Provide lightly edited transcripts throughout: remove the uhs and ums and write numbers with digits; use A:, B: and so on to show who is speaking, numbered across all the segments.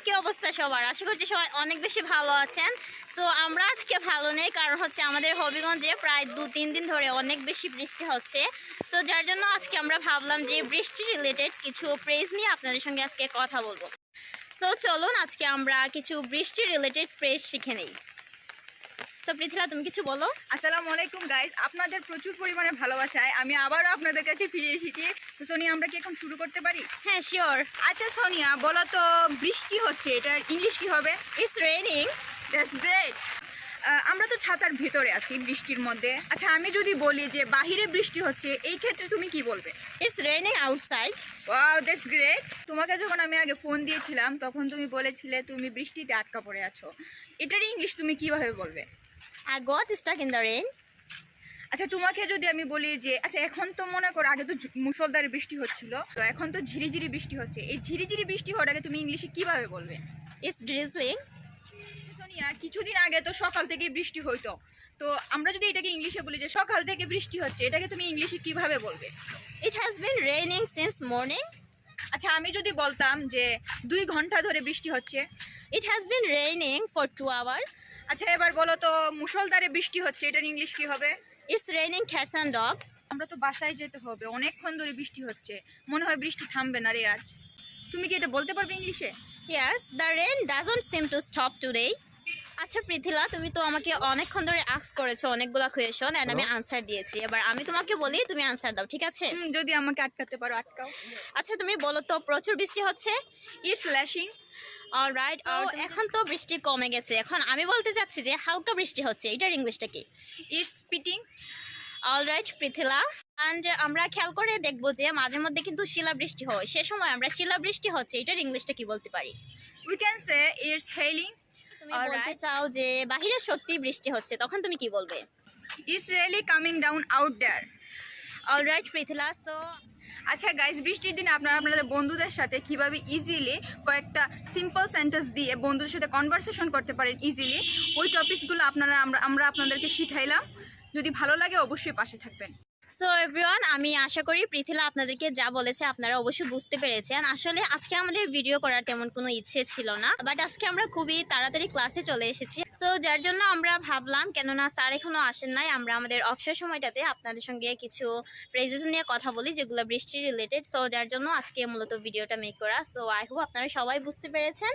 A: কি অবস্থা সবার? আশা করছি সবাই অনেক বেশি ভালো আছেন। সো আমরা আজকে ভালো নেই, কারণ হচ্ছে আমাদের হবিগঞ্জে প্রায় 2-3 দিন ধরে অনেক বেশি বৃষ্টি হচ্ছে। সো যার জন্য আজকে আমরা ভাবলাম যে বৃষ্টি রিলেটেড কিছু প্রেজ নিয়ে আপনাদের সঙ্গে আজকে কথা বলবো। সো চলুন আজকে আমরা কিছু বৃষ্টি রিলেটেড প্রেজ শিখে নিই। সো পৃথিলা, তুমি কিছু বলো।
B: আসসালামু আলাইকুম গাইস, আপনাদের প্রচুর পরিমাণে ভালোবাসায় আমি আবারও আপনাদের কাছে ফিরে এসেছি। তো সোনিয়া, আমরা কি এখন শুরু করতে পারি?
A: হ্যাঁ, শিওর।
B: আচ্ছা সোনিয়া, বলো তো বৃষ্টি হচ্ছে এটার ইংলিশ কি হবে?
A: It's raining.
B: That's great. আমরা তো ছাতার ভিতরে আছি বৃষ্টির মধ্যে। আচ্ছা, আমি যদি বলি যে বাহিরে বৃষ্টি হচ্ছে, এই ক্ষেত্রে তুমি কি বলবে?
A: It's raining outside.
B: Wow, that's great. তোমাকে যখন আমি আগে ফোন দিয়েছিলাম তখন তুমি বলেছিলে তুমি বৃষ্টিতে আটকা পড়ে আছো। এটার ইংলিশ তুমি কিভাবে বলবে?
A: I got stuck in the rain.
B: আচ্ছা, তোমাকে যদি আমি বলি যে আচ্ছা এখন তো মনে করো আগে তো মুষলধারে বৃষ্টি হচ্ছিল, তো এখন তো ঝিরিঝিরি বৃষ্টি হচ্ছে, এই ঝিরিঝিরি বৃষ্টি হওয়াটাকে তুমি ইংলিশে কিভাবে বলবে?
A: It's drizzling.
B: সোনিয়া, কিছুদিন আগে তো সকাল থেকে বৃষ্টি হইতো, তো আমরা যদি এটাকে ইংলিশে বলি যে সকাল থেকে বৃষ্টি হচ্ছে, এটাকে তুমি ইংলিশে কিভাবে বলবে?
A: It has been raining since morning.
B: আচ্ছা, আমি যদি বলতাম যে 2 ঘন্টা ধরে বৃষ্টি হচ্ছে।
A: It has been raining for 2 hours.
B: আচ্ছা, এবার বলো তো মুষলধারে বৃষ্টি হচ্ছে, এটার ইংলিশ কি হবে?
A: It's raining cats and dogs.
B: আমরা তো বাসায় যেতে হবে, অনেকক্ষণ ধরে বৃষ্টি হচ্ছে, মনে হয় বৃষ্টি থামবে না রে আজ। তুমি কি এটা বলতে পারবে ইংলিশে?
A: Yes, the rain doesn't seem to stop today. আচ্ছা পৃথিলা, তুমি তো আমাকে অনেকক্ষণ ধরে আস্ক করেছো অনেকগুলো কোয়েশন এন্ড আমি আনসার দিয়েছি। এবার আমি তোমাকে বলি, তুমি আনসার দাও, ঠিক আছে?
B: যদি আমাকে আটকাতে পারো আটকাও।
A: আচ্ছা তুমি বলো তো, প্রচুর বৃষ্টি হচ্ছে।
B: ইটস ল্যাশিং।
A: অলরাইট, এখন তো বৃষ্টি কমে গেছে, এখন আমি বলতে চাচ্ছি যে হালকা বৃষ্টি হচ্ছে, এটার ইংলিশটা কি?
B: It's spitting.
A: Alright Prithila, and আমরা খেয়াল করে দেখবো যে মাঝে মধ্যে কিন্তু শিলাবৃষ্টি হয়, সে সময় আমরা শিলাবৃষ্টি হচ্ছে এটার ইংলিশটা কি বলতে পারি?
B: We can say it's hailing.
A: তুমি বলতে চাও যে বাহিরে সত্যি বৃষ্টি হচ্ছে, তখন তুমি কি বলবে?
B: It's really coming down out there.
A: Alright Prithila, so
B: আচ্ছা গাইজ, বৃষ্টির দিনে আপনারা আপনাদের বন্ধুদের সাথে কিভাবে ইজিলি কয়েকটা সিম্পল সেন্টেন্স দিয়ে বন্ধুদের সাথে কনভারসেশন করতে পারেন ইজিলি, ওই টপিকগুলো আমরা আপনাদেরকে শিখাইলাম। যদি ভালো লাগে অবশ্যই পাশে থাকবেন।
A: সো এভরিওয়ান, আমি আশা করি পৃথিলা আপনাদেরকে যা বলেছে আপনারা অবশ্যই বুঝতে পেরেছেন। আসলে আজকে আমাদের ভিডিও করার তেমন কোনো ইচ্ছে ছিল না, বাট আজকে আমরা খুবই তাড়াতাড়ি ক্লাসে চলে এসেছি। সো যার জন্য আমরা ভাবলাম, কেননা স্যার এখনও আসেন নাই, আমরা আমাদের অবসর সময়টাতে আপনাদের সঙ্গে কিছু প্রেজেস নিয়ে কথা বলি যেগুলো বৃষ্টি রিলেটেড। সো যার জন্য আজকে মূলত ভিডিওটা মেক করা। সো আই হোপ আপনারা সবাই বুঝতে পেরেছেন।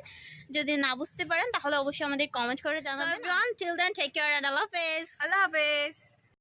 A: যদি না বুঝতে পারেন তাহলে অবশ্যই আমাদের কমেন্ট করে জানাবেন। Till then, take care and Allah হাফেজ।
B: আল্লাহ হাফেজ।